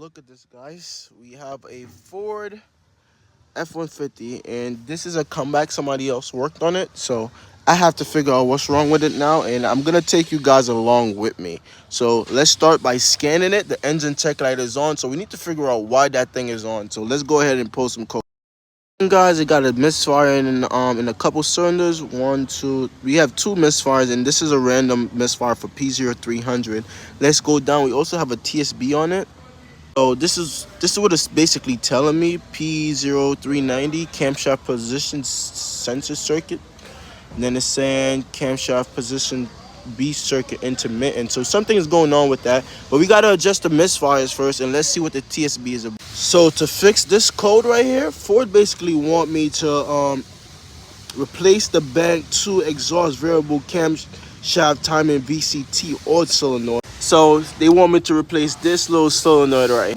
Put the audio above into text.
look at this, guys. We have a Ford F150, and this is a comeback. Somebody else worked on it, so I have to figure out what's wrong with it now, and I'm gonna take you guys along with me. So let's start by scanning it. The engine check light is on, so we need to figure out why that thing is on. So let's go ahead and pull some code. Guys, it got a misfire in a couple cylinders. One, two. We have two misfires, and this is a random misfire for P0300. Let's go down. We also have a TSB on it. So this is what it's basically telling me. P0390 camshaft position sensor circuit. And then it's saying camshaft position B circuit intermittent. So something is going on with that. But we gotta adjust the misfires first, and let's see what the TSB is about. So to fix this code right here, Ford basically want me to replace the bank 2 exhaust variable camshaft timing VCT oil solenoid. So they want me to replace this little solenoid right here.